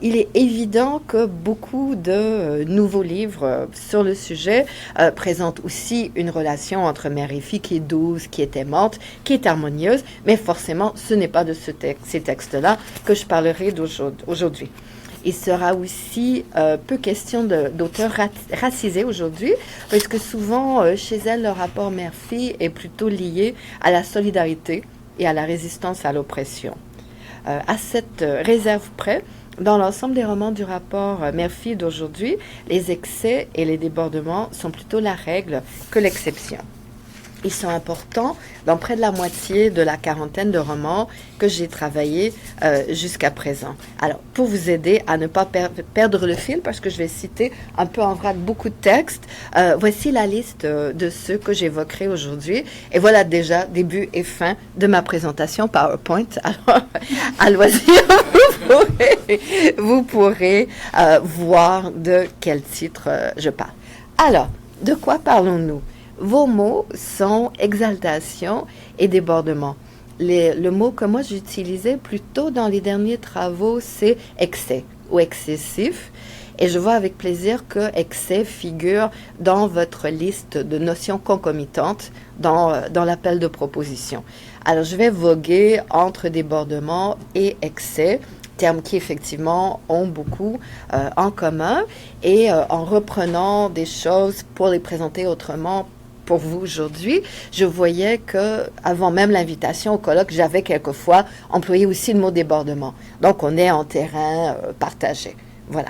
Il est évident que beaucoup de nouveaux livres sur le sujet présentent aussi une relation entre mère et fille qui est douce, qui est aimante, qui est harmonieuse, mais forcément, ce n'est pas de ces textes-là que je parlerai aujourd'hui. Il sera aussi peu question d'auteurs racisés aujourd'hui, parce que souvent, chez elles, le rapport mère-fille est plutôt lié à la solidarité et à la résistance à l'oppression. À cette réserve près, dans l'ensemble des romans du rapport mère-fille d'aujourd'hui, les excès et les débordements sont plutôt la règle que l'exception. Ils sont importants dans près de la moitié de la quarantaine de romans que j'ai travaillés jusqu'à présent. Alors, pour vous aider à ne pas perdre le fil, parce que je vais citer un peu en vrac beaucoup de textes, voici la liste de ceux que j'évoquerai aujourd'hui. Et voilà déjà début et fin de ma présentation PowerPoint. Alors, à loisir, vous pourrez voir de quel titre je parle. Alors, de quoi parlons-nous? Vos mots sont exaltation et débordement. Le mot que moi j'utilisais plutôt dans les derniers travaux, c'est excès ou excessif. Et je vois avec plaisir que excès figure dans votre liste de notions concomitantes dans l'appel de proposition. Alors je vais voguer entre débordement et excès, termes qui effectivement ont beaucoup en commun, et en reprenant des choses pour les présenter autrement pour vous aujourd'hui, je voyais que avant même l'invitation au colloque, j'avais quelquefois employé aussi le mot débordement. Donc on est en terrain partagé. Voilà.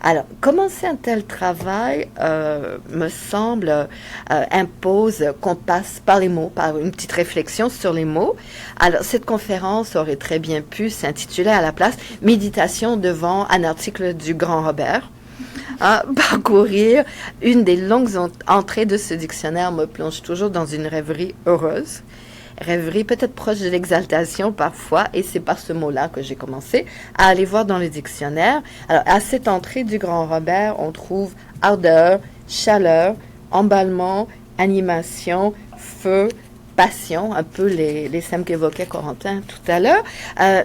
Alors, commencer un tel travail, me semble, impose qu'on passe par les mots, par une petite réflexion sur les mots. Alors, cette conférence aurait très bien pu s'intituler à la place « Méditation devant un article du Grand Robert ». Parcourir une des longues entrées de ce dictionnaire me plonge toujours dans une rêverie heureuse. Rêverie peut-être proche de l'exaltation parfois, et c'est par ce mot-là que j'ai commencé à aller voir dans le dictionnaire. Alors, à cette entrée du Grand Robert, on trouve ardeur, chaleur, emballement, animation, feu, passion, un peu les thèmes qu'évoquait Corentin tout à l'heure,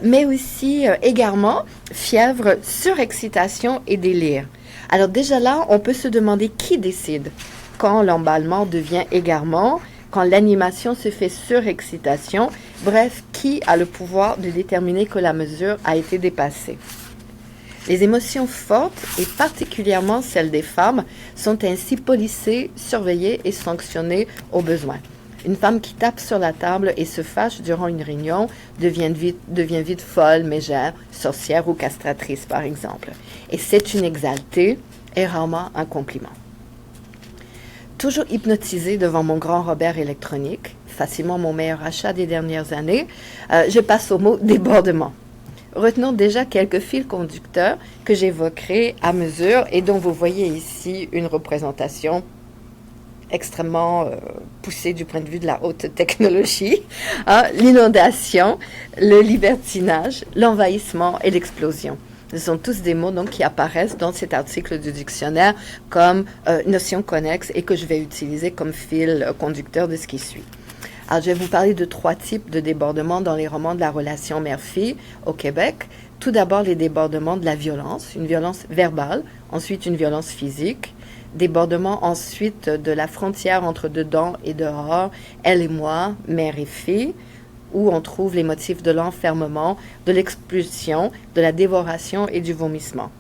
mais aussi égarement fièvre, surexcitation et délire. Alors déjà là, on peut se demander qui décide quand l'emballement devient égarement, quand l'animation se fait surexcitation, bref, qui a le pouvoir de déterminer que la mesure a été dépassée. Les émotions fortes, et particulièrement celles des femmes, sont ainsi policées, surveillées et sanctionnées au besoin. Une femme qui tape sur la table et se fâche durant une réunion devient vite folle, mégère, sorcière ou castratrice, par exemple. Et c'est une exaltée et rarement un compliment. Toujours hypnotisée devant mon Grand Robert électronique, facilement mon meilleur achat des dernières années, je passe au mot débordement. Retenons déjà quelques fils conducteurs que j'évoquerai à mesure et dont vous voyez ici une représentation extrêmement poussée du point de vue de la haute technologie. L'inondation, le libertinage, l'envahissement et l'explosion. Ce sont tous des mots donc, qui apparaissent dans cet article du dictionnaire comme notions connexes et que je vais utiliser comme fil conducteur de ce qui suit. Alors, je vais vous parler de 3 types de débordements dans les romans de la relation mère-fille au Québec. Tout d'abord, les débordements de la violence, une violence verbale, ensuite une violence physique, débordement ensuite de la frontière entre dedans et dehors, elle et moi, mère et fille, où on trouve les motifs de l'enfermement, de l'expulsion, de la dévoration et du vomissement.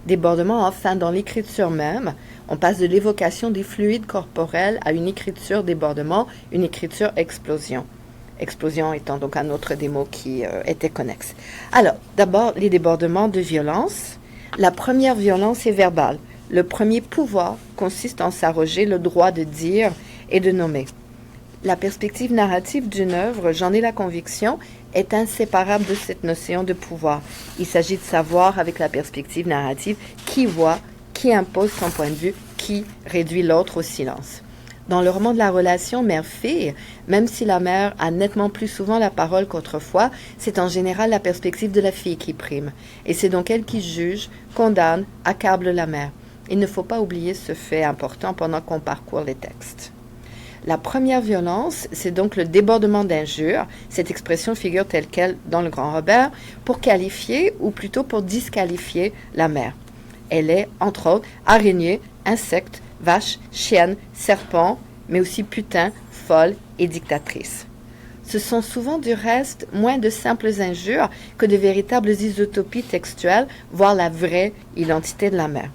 Débordement enfin dans l'écriture même, on passe de l'évocation des fluides corporels à une écriture débordement, une écriture explosion. Explosion étant donc un autre des mots qui était connexe. Alors, d'abord, les débordements de violence. La première violence est verbale. Le premier pouvoir consiste en s'arroger le droit de dire et de nommer. La perspective narrative d'une œuvre, j'en ai la conviction, est inséparable de cette notion de pouvoir. Il s'agit de savoir, avec la perspective narrative, qui voit, qui impose son point de vue, qui réduit l'autre au silence. Dans le roman de la relation mère-fille, même si la mère a nettement plus souvent la parole qu'autrefois, c'est en général la perspective de la fille qui prime. Et c'est donc elle qui juge, condamne, accable la mère. Il ne faut pas oublier ce fait important pendant qu'on parcourt les textes. La première violence, c'est donc le débordement d'injures. Cette expression figure telle quelle dans le Grand Robert pour qualifier, ou plutôt pour disqualifier, la mère. Elle est, entre autres, araignée, insecte, vache, chienne, serpent, mais aussi putain, folle et dictatrice. Ce sont souvent du reste moins de simples injures que de véritables isotopies textuelles, voire la vraie identité de la mère.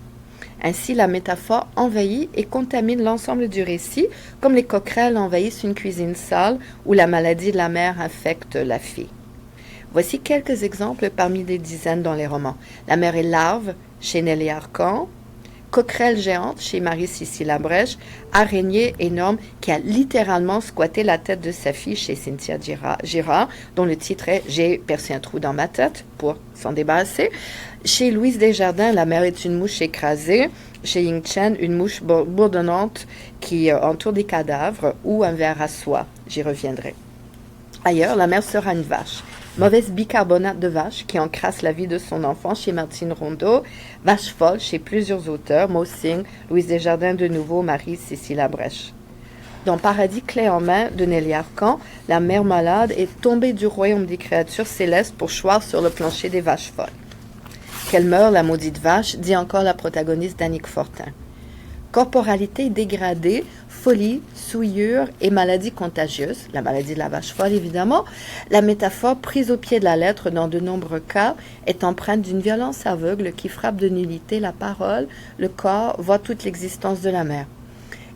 Ainsi, la métaphore envahit et contamine l'ensemble du récit, comme les coquerelles envahissent une cuisine sale ou la maladie de la mère infecte la fille. Voici quelques exemples parmi des dizaines dans les romans. La mère est larve chez Nelly Arcan, coquerelle géante chez Marie-Cécile Labrèche, araignée énorme qui a littéralement squatté la tête de sa fille chez Cynthia Girard, dont le titre est « J'ai percé un trou dans ma tête » pour s'en débarrasser. Chez Louise Desjardins, la mère est une mouche écrasée. Chez Ying Chen, une mouche bourdonnante qui entoure des cadavres ou un ver à soie. J'y reviendrai. Ailleurs, la mère sera une vache. Mauvaise bicarbonate de vache qui encrasse la vie de son enfant chez Martine Rondeau. Vache folle chez plusieurs auteurs, Mo Singh, Louise Desjardins de nouveau, Marie-Cécile Labrèche. Dans Paradis clé en main de Nelly Arcan, la mère malade est tombée du royaume des créatures célestes pour choir sur le plancher des vaches folles. Qu'elle meure, la maudite vache, dit encore la protagoniste d'Annick Fortin. Corporalité dégradée, folie, souillure et maladie contagieuse, la maladie de la vache folle évidemment, la métaphore prise au pied de la lettre dans de nombreux cas est empreinte d'une violence aveugle qui frappe de nullité la parole, le corps, voire toute l'existence de la mère.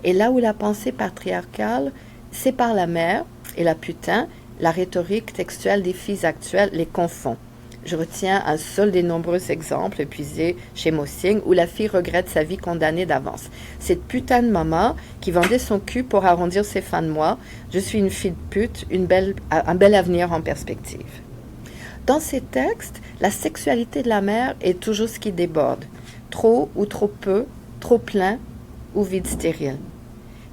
Et là où la pensée patriarcale sépare la mère et la putain, la rhétorique textuelle des filles actuelles les confond. Je retiens un seul des nombreux exemples puisés chez Mo Singh où la fille regrette sa vie condamnée d'avance. Cette putain de maman qui vendait son cul pour arrondir ses fins de mois, je suis une fille de pute, un bel avenir en perspective. Dans ces textes, la sexualité de la mère est toujours ce qui déborde. Trop ou trop peu, trop plein ou vide stérile.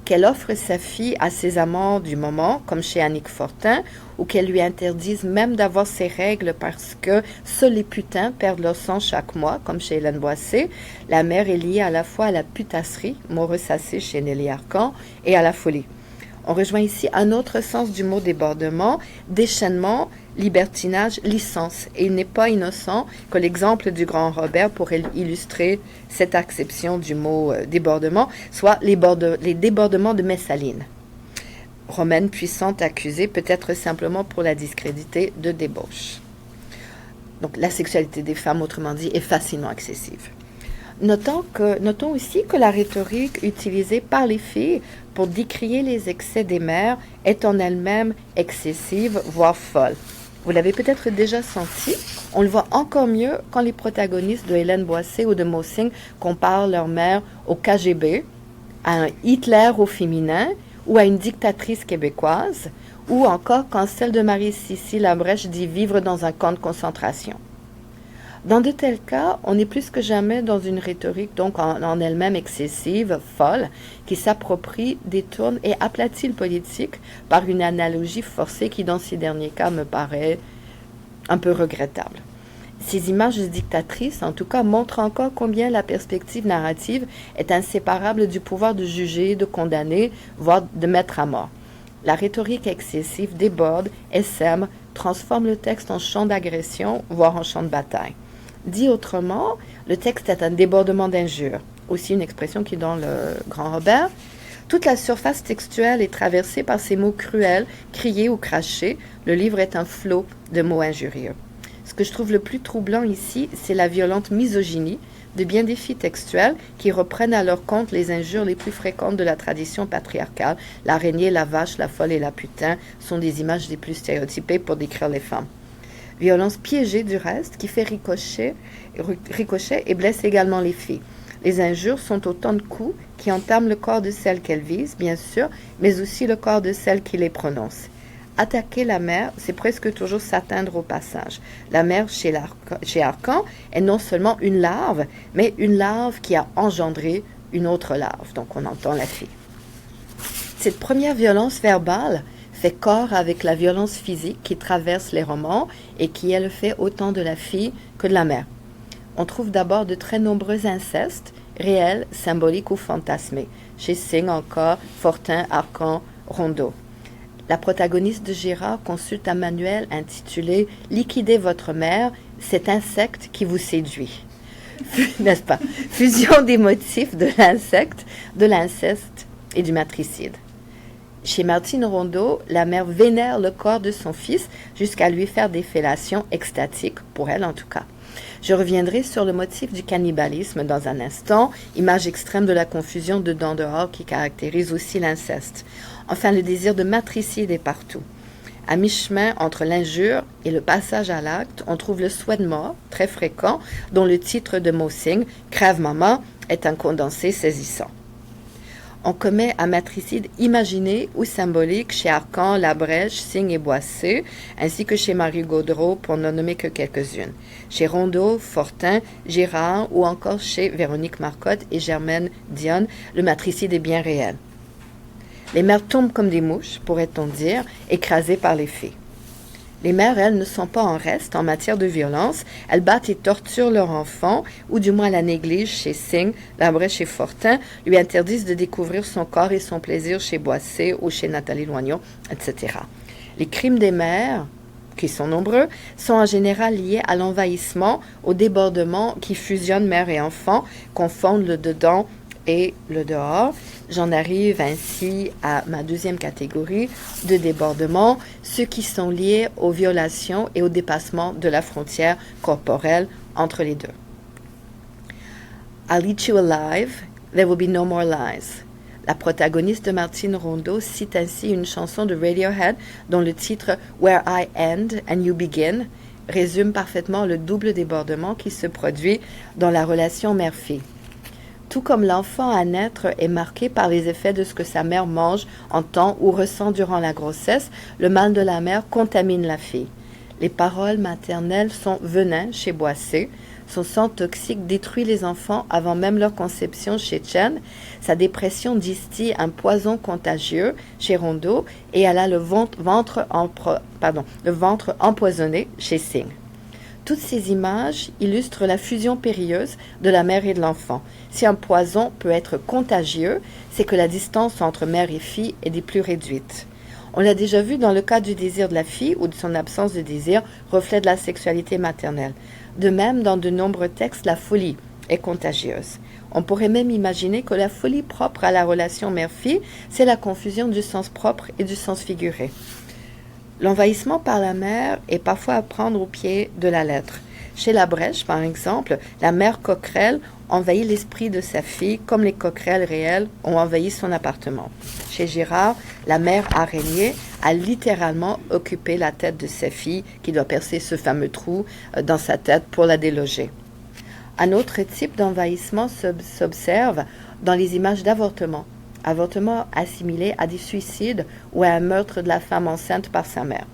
Qu'elle offre sa fille à ses amants du moment, comme chez Annick Fortin, ou qu'elle lui interdise même d'avoir ses règles parce que seuls les putains perdent leur sang chaque mois, comme chez Hélène Boissé, la mère est liée à la fois à la putasserie, mot ressassé chez Nelly Arcan, et à la folie. On rejoint ici un autre sens du mot débordement, déchaînement, libertinage, licence. Et il n'est pas innocent que l'exemple du grand Robert pourrait illustrer cette acception du mot débordement, soit les débordements de Messaline. Romaine puissante accusée peut-être simplement pour la discréditer de débauche. Donc la sexualité des femmes, autrement dit, est facilement excessive. Notons aussi que la rhétorique utilisée par les filles pour décrier les excès des mères est en elle-même excessive, voire folle. Vous l'avez peut-être déjà senti, on le voit encore mieux quand les protagonistes de Hélène Boissé ou de Mo Singh comparent leur mère au KGB, à un Hitler au féminin ou à une dictatrice québécoise, ou encore quand celle de Marie-Cécile Labrèche dit vivre dans un camp de concentration. Dans de tels cas, on est plus que jamais dans une rhétorique donc en elle-même excessive, folle, qui s'approprie, détourne et aplatit le politique par une analogie forcée qui, dans ces derniers cas, me paraît un peu regrettable. Ces images dictatrices, en tout cas, montrent encore combien la perspective narrative est inséparable du pouvoir de juger, de condamner, voire de mettre à mort. La rhétorique excessive déborde, essaime, transforme le texte en champ d'agression, voire en champ de bataille. Dit autrement, le texte est un débordement d'injures, aussi une expression qui est dans le Grand Robert. Toute la surface textuelle est traversée par ces mots cruels, criés ou crachés. Le livre est un flot de mots injurieux. Ce que je trouve le plus troublant ici, c'est la violente misogynie de bien des filles textuelles qui reprennent à leur compte les injures les plus fréquentes de la tradition patriarcale. L'araignée, la vache, la folle et la putain sont des images les plus stéréotypées pour décrire les femmes. Violence piégée du reste qui fait ricochet et blesse également les filles. Les injures sont autant de coups qui entament le corps de celle qu'elles visent, bien sûr, mais aussi le corps de celle qui les prononce. Attaquer la mère, c'est presque toujours s'atteindre au passage. La mère chez Arcan est non seulement une larve, mais une larve qui a engendré une autre larve. Donc on entend la fille. Cette première violence verbale fait corps avec la violence physique qui traverse les romans et qui est le fait autant de la fille que de la mère. On trouve d'abord de très nombreux incestes, réels, symboliques ou fantasmés. Chez Singh encore, Fortin, Arcan, Rondeau. La protagoniste de Gérard consulte un manuel intitulé « Liquidez votre mère, cet insecte qui vous séduit ». N'est-ce pas? Fusion des motifs de l'insecte, de l'inceste et du matricide. Chez Martine Rondeau, la mère vénère le corps de son fils jusqu'à lui faire des fellations extatiques, pour elle en tout cas. Je reviendrai sur le motif du cannibalisme dans un instant, image extrême de la confusion de dents dehors qui caractérise aussi l'inceste. Enfin, le désir de matricide est partout. À mi-chemin entre l'injure et le passage à l'acte, on trouve le souhait de mort, très fréquent, dont le titre de Mossing, « Crève maman », est un condensé saisissant. On commet un matricide imaginé ou symbolique chez Arcan, Labrèche, Synge et Boissé, ainsi que chez Marie Gaudreau, pour n'en nommer que quelques-unes. Chez Rondeau, Fortin, Girard ou encore chez Véronique Marcotte et Germaine Dionne, le matricide est bien réel. Les mères tombent comme des mouches, pourrait-on dire, écrasées par les fées. Les mères, elles, ne sont pas en reste en matière de violence. Elles battent et torturent leur enfant, ou du moins la négligent chez Synge, Labrèche et Fortin, lui interdisent de découvrir son corps et son plaisir chez Boissé ou chez Nathalie Loignon, etc. Les crimes des mères, qui sont nombreux, sont en général liés à l'envahissement, au débordement qui fusionne mère et enfant, confondent le dedans et le dehors. J'en arrive ainsi à ma deuxième catégorie de débordements, ceux qui sont liés aux violations et au dépassement de la frontière corporelle entre les deux. I'll eat you alive, there will be no more lies. La protagoniste de Martine Rondeau cite ainsi une chanson de Radiohead dont le titre Where I End and You Begin résume parfaitement le double débordement qui se produit dans la relation mère-fille. Tout comme l'enfant à naître est marqué par les effets de ce que sa mère mange, entend ou ressent durant la grossesse, le mal de la mère contamine la fille. Les paroles maternelles sont venin chez Boissé, son sang toxique détruit les enfants avant même leur conception chez Chen, sa dépression distille un poison contagieux chez Rondeau et elle a le ventre empoisonné chez Synge. Toutes ces images illustrent la fusion périlleuse de la mère et de l'enfant. Si un poison peut être contagieux, c'est que la distance entre mère et fille est des plus réduites. On l'a déjà vu dans le cas du désir de la fille ou de son absence de désir, reflet de la sexualité maternelle. De même, dans de nombreux textes, la folie est contagieuse. On pourrait même imaginer que la folie propre à la relation mère-fille, c'est la confusion du sens propre et du sens figuré. L'envahissement par la mère est parfois à prendre au pied de la lettre. Chez Labrèche, par exemple, la mère Coquerel envahit l'esprit de sa fille comme les Coquerel réelles ont envahi son appartement. Chez Girard, la mère araignée a littéralement occupé la tête de sa fille qui doit percer ce fameux trou dans sa tête pour la déloger. Un autre type d'envahissement s'observe dans les images d'avortement. Avortement assimilé à des suicides ou à un meurtre de la femme enceinte par sa mère.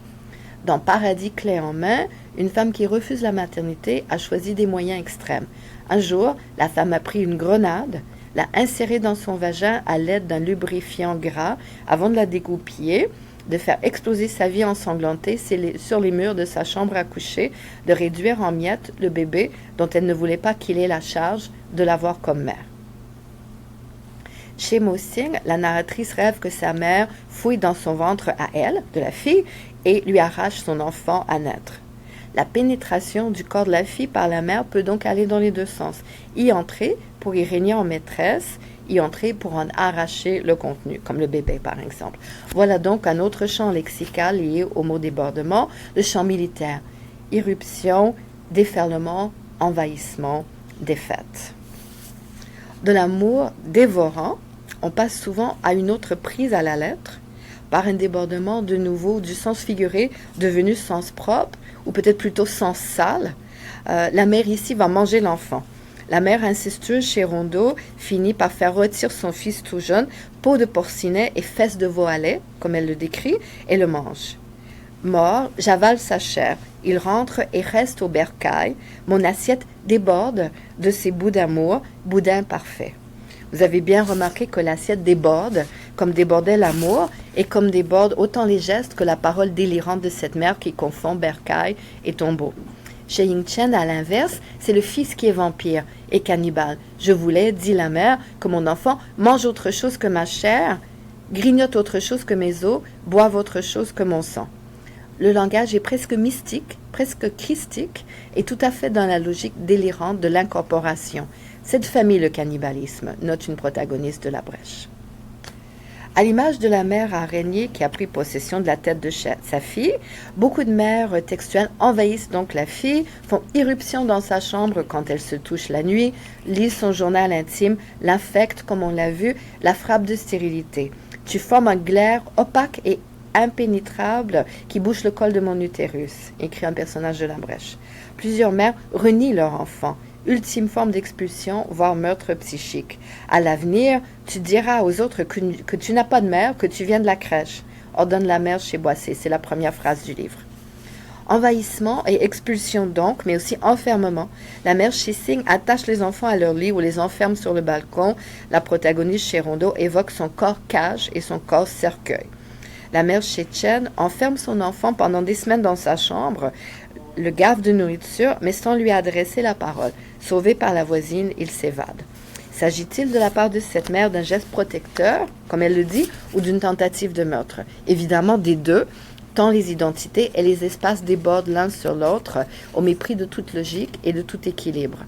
Dans Paradis clé en main, une femme qui refuse la maternité a choisi des moyens extrêmes. Un jour, la femme a pris une grenade, l'a insérée dans son vagin à l'aide d'un lubrifiant gras avant de la dégoupiller, de faire exploser sa vie ensanglantée sur les murs de sa chambre à coucher, de réduire en miettes le bébé dont elle ne voulait pas qu'il ait la charge de l'avoir comme mère. Chez Mossing, la narratrice rêve que sa mère fouille dans son ventre à elle, de la fille, et lui arrache son enfant à naître. La pénétration du corps de la fille par la mère peut donc aller dans les deux sens. Y entrer pour y régner en maîtresse, y entrer pour en arracher le contenu, comme le bébé par exemple. Voilà donc un autre champ lexical lié au mot débordement, le champ militaire. Irruption, déferlement, envahissement, défaite. De l'amour dévorant, on passe souvent à une autre prise à la lettre, par un débordement de nouveau du sens figuré devenu sens propre, ou peut-être plutôt sens sale. La mère ici va manger l'enfant. La mère incestueuse chez Rondeau finit par faire rôtir son fils tout jeune, peau de porcinet et fesses de veau à lait, comme elle le décrit, et le mange. Mort, j'avale sa chair. Il rentre et reste au bercail. Mon assiette déborde de ses bouts d'amour, boudin parfait. Vous avez bien remarqué que l'assiette déborde, comme débordait l'amour, et comme débordent autant les gestes que la parole délirante de cette mère qui confond bercail et tombeau. Chez Ying Chen, à l'inverse, c'est le fils qui est vampire et cannibale. Je voulais, dit la mère, que mon enfant mange autre chose que ma chair, grignote autre chose que mes os, boive autre chose que mon sang. Le langage est presque mystique, presque christique, et tout à fait dans la logique délirante de l'incorporation. C'est de famille le cannibalisme, note une protagoniste de La Brèche. À l'image de la mère araignée qui a pris possession de la tête de sa fille, beaucoup de mères textuelles envahissent donc la fille, font irruption dans sa chambre quand elle se touche la nuit, lisent son journal intime, l'infectent, comme on l'a vu, la frappe de stérilité. Tu formes un glaire opaque et impénétrable qui bouche le col de mon utérus, écrit un personnage de La Brèche. Plusieurs mères renient leur enfant, ultime forme d'expulsion, voire meurtre psychique. À l'avenir, tu diras aux autres que tu n'as pas de mère, que tu viens de la crèche, ordonne la mère chez Boissé. C'est la première phrase du livre. Envahissement et expulsion donc, mais aussi enfermement. La mère Chissing attache les enfants à leur lit ou les enferme sur le balcon. La protagoniste chez Rondeau évoque son corps cage et son corps cercueil. La mère Chen enferme son enfant pendant des semaines dans sa chambre, le gave de nourriture, mais sans lui adresser la parole. Sauvé par la voisine, il s'évade. S'agit-il de la part de cette mère d'un geste protecteur, comme elle le dit, ou d'une tentative de meurtre? Évidemment des deux, tant les identités et les espaces débordent l'un sur l'autre, au mépris de toute logique et de tout équilibre.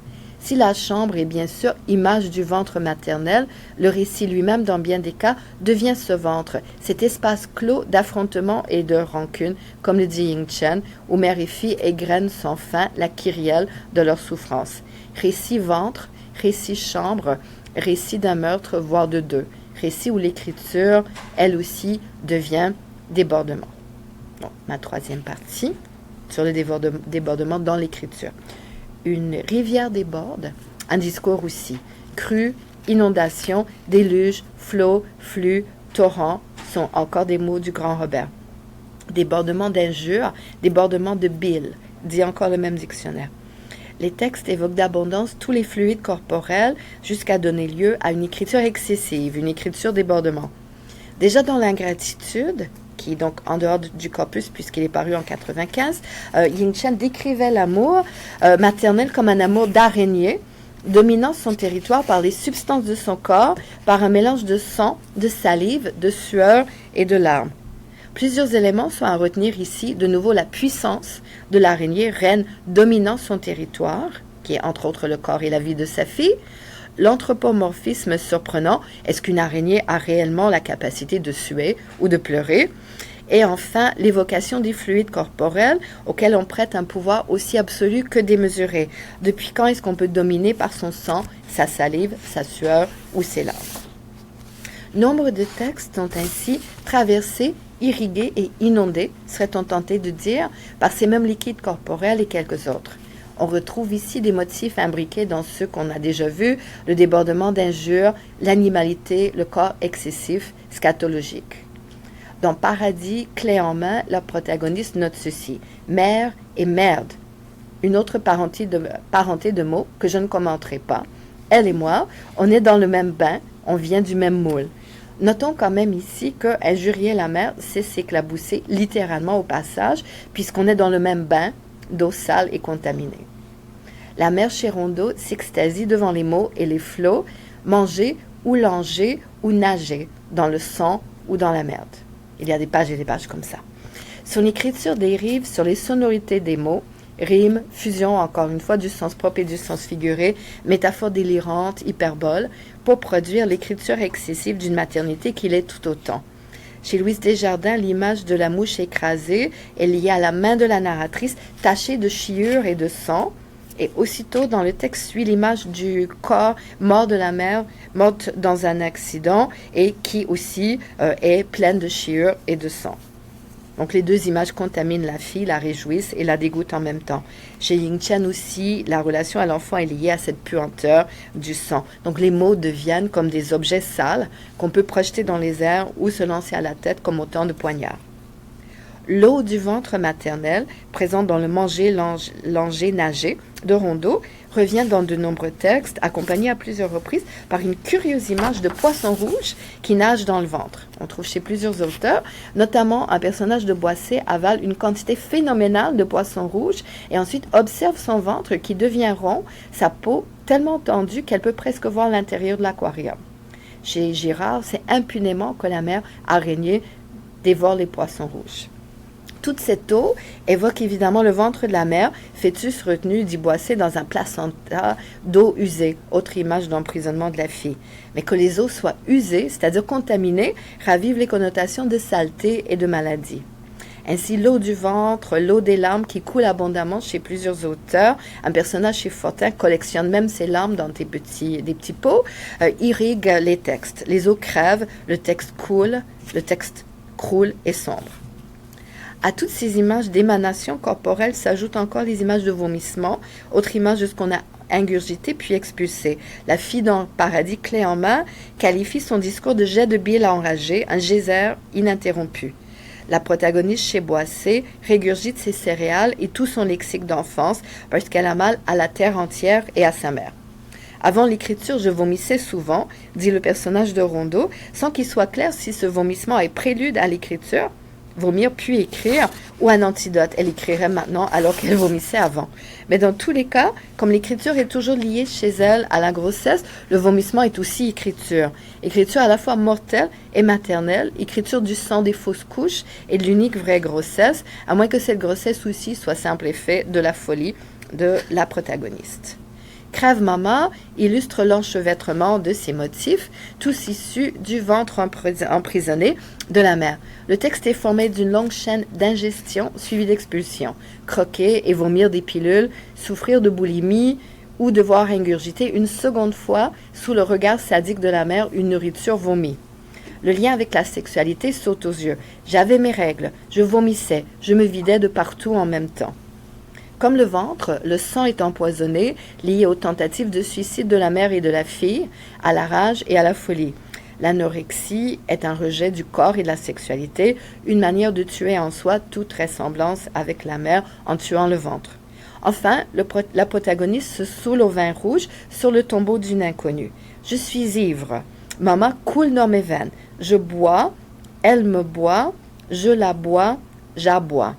Si la chambre est bien sûr image du ventre maternel, le récit lui-même, dans bien des cas, devient ce ventre, cet espace clos d'affrontement et de rancune, comme le dit Ying Chen, où mère et fille égrènent sans fin la kyrielle de leur souffrance. Récit ventre, récit chambre, récit d'un meurtre, voire de deux. Récit où l'écriture, elle aussi, devient débordement. Bon, ma troisième partie, sur le débordement dans l'écriture. Une rivière déborde, un discours aussi. Crue, inondation, déluge, flot, flux, torrent sont encore des mots du grand Robert. Débordement d'injures, débordement de bile, dit encore le même dictionnaire. Les textes évoquent d'abondance tous les fluides corporels jusqu'à donner lieu à une écriture excessive, une écriture débordement. Déjà dans l'ingratitude, qui est donc en dehors du corpus puisqu'il est paru en 95, Ying Chen décrivait l'amour maternel comme un amour d'araignée, dominant son territoire par les substances de son corps, par un mélange de sang, de salive, de sueur et de larmes. Plusieurs éléments sont à retenir ici, de nouveau la puissance de l'araignée, reine dominant son territoire, qui est entre autres le corps et la vie de sa fille, l'anthropomorphisme surprenant, est-ce qu'une araignée a réellement la capacité de suer ou de pleurer? Et enfin, l'évocation des fluides corporels auxquels on prête un pouvoir aussi absolu que démesuré. Depuis quand est-ce qu'on peut dominer par son sang, sa salive, sa sueur ou ses larmes? Nombre de textes sont ainsi traversés, irrigués et inondés, serait-on tenté de dire, par ces mêmes liquides corporels et quelques autres. On retrouve ici des motifs imbriqués dans ceux qu'on a déjà vus, le débordement d'injures, l'animalité, le corps excessif, scatologique. Dans Paradis, clé en main, la protagoniste note ceci, mère et merde. Une autre parenté de mots que je ne commenterai pas. Elle et moi, on est dans le même bain, on vient du même moule. Notons quand même ici que injurier la mère, c'est s'éclabousser littéralement au passage, puisqu'on est dans le même bain d'eau sale et contaminée. La mère chez Rondeau s'extasie devant les mots et les flots, manger ou langer ou nager, dans le sang ou dans la merde. Il y a des pages et des pages comme ça. Son écriture dérive sur les sonorités des mots, rimes, fusion encore une fois du sens propre et du sens figuré, métaphores délirantes, hyperboles, pour produire l'écriture excessive d'une maternité qui l'est tout autant. Chez Louise Desjardins, l'image de la mouche écrasée est liée à la main de la narratrice tachée de chiures et de sang, et aussitôt dans le texte suit l'image du corps mort de la mère, morte dans un accident, et qui aussi est pleine de chiures et de sang. Donc les deux images contaminent la fille, la réjouissent et la dégoûtent en même temps. Chez Ying Chen aussi, la relation à l'enfant est liée à cette puanteur du sang. Donc les mots deviennent comme des objets sales qu'on peut projeter dans les airs ou se lancer à la tête comme autant de poignards. L'eau du ventre maternel, présente dans le manger, langer, nager de Rondeau, revient dans de nombreux textes, accompagnée à plusieurs reprises par une curieuse image de poisson rouge qui nage dans le ventre. On trouve chez plusieurs auteurs, notamment un personnage de Boissé avale une quantité phénoménale de poisson rouge et ensuite observe son ventre qui devient rond, sa peau tellement tendue qu'elle peut presque voir l'intérieur de l'aquarium. chez Girard, c'est impunément que la mer araignée dévore les poissons rouges. Toute cette eau évoque évidemment le ventre de la mère, fœtus retenu d'y boisser dans un placenta d'eau usée, autre image d'emprisonnement de la fille. Mais que les eaux soient usées, c'est-à-dire contaminées, ravive les connotations de saleté et de maladie. Ainsi, l'eau du ventre, l'eau des larmes qui coule abondamment chez plusieurs auteurs. Un personnage chez Fortin collectionne même ses larmes dans des petits pots, irrigue les textes. Les eaux crèvent, le texte coule, le texte croule et sombre. À toutes ces images d'émanation corporelle s'ajoutent encore les images de vomissement, autre image de ce qu'on a ingurgité puis expulsé. La fille dans le paradis, clé en main, qualifie son discours de jet de bile enragé, un geyser ininterrompu. La protagoniste chez Boissé régurgite ses céréales et tout son lexique d'enfance parce qu'elle a mal à la terre entière et à sa mère. Avant l'écriture, je vomissais souvent, dit le personnage de Rondeau, sans qu'il soit clair si ce vomissement est prélude à l'écriture, vomir puis écrire, ou un antidote. Elle écrirait maintenant alors qu'elle vomissait avant. Mais dans tous les cas, comme l'écriture est toujours liée chez elle à la grossesse, le vomissement est aussi écriture. Écriture à la fois mortelle et maternelle, écriture du sang des fausses couches et de l'unique vraie grossesse, à moins que cette grossesse aussi soit simple effet de la folie de la protagoniste. Crève Maman illustre l'enchevêtrement de ces motifs, tous issus du ventre emprisonné de la mère. Le texte est formé d'une longue chaîne d'ingestion suivie d'expulsion. Croquer et vomir des pilules, souffrir de boulimie ou devoir ingurgiter une seconde fois sous le regard sadique de la mère une nourriture vomie. Le lien avec la sexualité saute aux yeux. J'avais mes règles, je vomissais, je me vidais de partout en même temps. Comme le ventre, le sang est empoisonné, lié aux tentatives de suicide de la mère et de la fille, à la rage et à la folie. L'anorexie est un rejet du corps et de la sexualité, une manière de tuer en soi toute ressemblance avec la mère en tuant le ventre. Enfin, la protagoniste se saoule au vin rouge sur le tombeau d'une inconnue. Je suis ivre. Maman coule dans mes veines. Je bois, elle me boit, je la bois, j'aboie.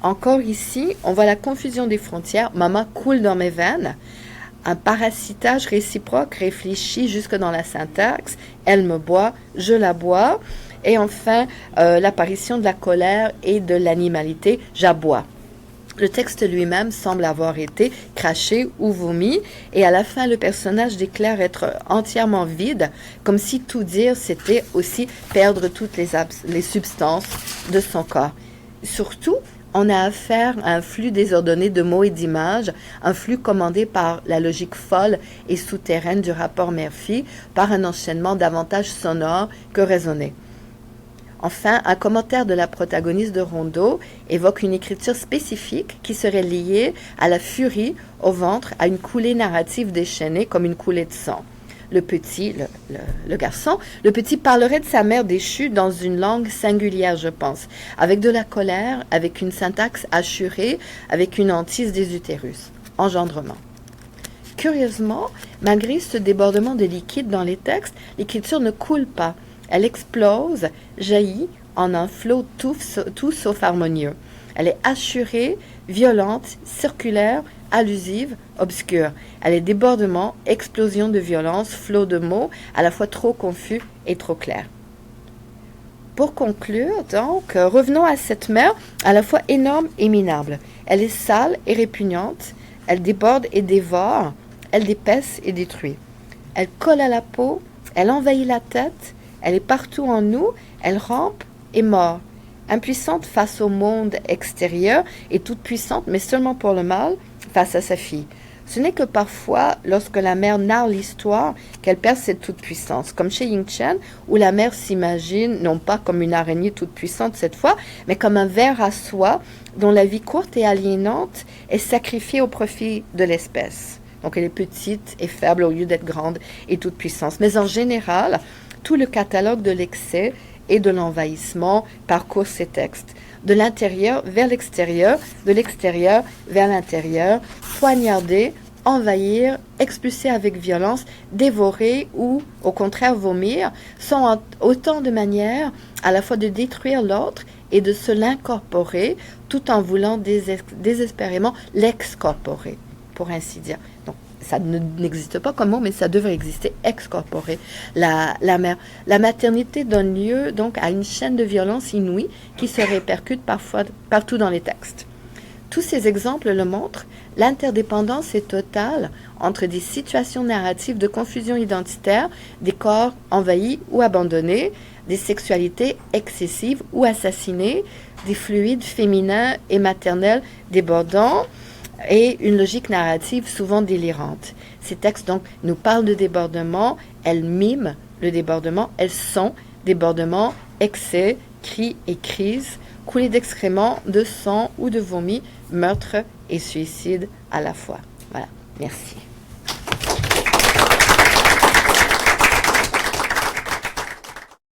Encore ici, on voit la confusion des frontières. Maman coule dans mes veines. Un parasitage réciproque réfléchi jusque dans la syntaxe. Elle me boit, je la bois. Et enfin, l'apparition de la colère et de l'animalité. J'aboie. Le texte lui-même semble avoir été craché ou vomi. Et à la fin, le personnage déclare être entièrement vide, comme si tout dire, c'était aussi perdre toutes les substances de son corps. Surtout, on a affaire à un flux désordonné de mots et d'images, un flux commandé par la logique folle et souterraine du rapport mère-fille, par un enchaînement davantage sonore que raisonné. Enfin, un commentaire de la protagoniste de Rondeau évoque une écriture spécifique qui serait liée à la furie au ventre, à une coulée narrative déchaînée comme une coulée de sang. Le petit, le garçon, le petit parlerait de sa mère déchue dans une langue singulière, je pense, avec de la colère, avec une syntaxe assurée, avec une hantise des utérus. Engendrement. Curieusement, malgré ce débordement de liquide dans les textes, l'écriture ne coule pas. Elle explose, jaillit en un flot tout sauf harmonieux. Elle est assurée, violente, circulaire, allusive, obscure. Elle est débordement, explosion de violence, flot de mots, à la fois trop confus et trop clairs. Pour conclure, donc, revenons à cette mer à la fois énorme et minable. Elle est sale et répugnante, elle déborde et dévore, elle dépaisse et détruit. Elle colle à la peau, elle envahit la tête, elle est partout en nous, elle rampe et mord. Impuissante face au monde extérieur et toute puissante, mais seulement pour le mal, face à sa fille. Ce n'est que parfois, lorsque la mère narre l'histoire, qu'elle perd cette toute-puissance, comme chez Ying Chen, où la mère s'imagine, non pas comme une araignée toute-puissante cette fois, mais comme un ver à soie, dont la vie courte et aliénante est sacrifiée au profit de l'espèce. Donc elle est petite et faible au lieu d'être grande et toute-puissance. Mais en général, tout le catalogue de l'excès et de l'envahissement parcourt ces textes. De l'intérieur vers l'extérieur, de l'extérieur vers l'intérieur, poignarder, envahir, expulser avec violence, dévorer ou, au contraire, vomir, sont autant de manières à la fois de détruire l'autre et de se l'incorporer, tout en voulant désespérément l'excorporer, pour ainsi dire. Donc, ça n'existe pas comme mot, mais ça devrait exister, excorporer la mère. La maternité donne lieu donc à une chaîne de violence inouïe qui se répercute parfois partout dans les textes. Tous ces exemples le montrent, l'interdépendance est totale entre des situations narratives de confusion identitaire, des corps envahis ou abandonnés, des sexualités excessives ou assassinées, des fluides féminins et maternels débordants et une logique narrative souvent délirante. Ces textes donc nous parlent de débordement, elles miment le débordement, elles sont débordement, excès, cris et crises, coulées d'excréments, de sang ou de vomi, meurtre et suicide à la fois. Voilà, merci.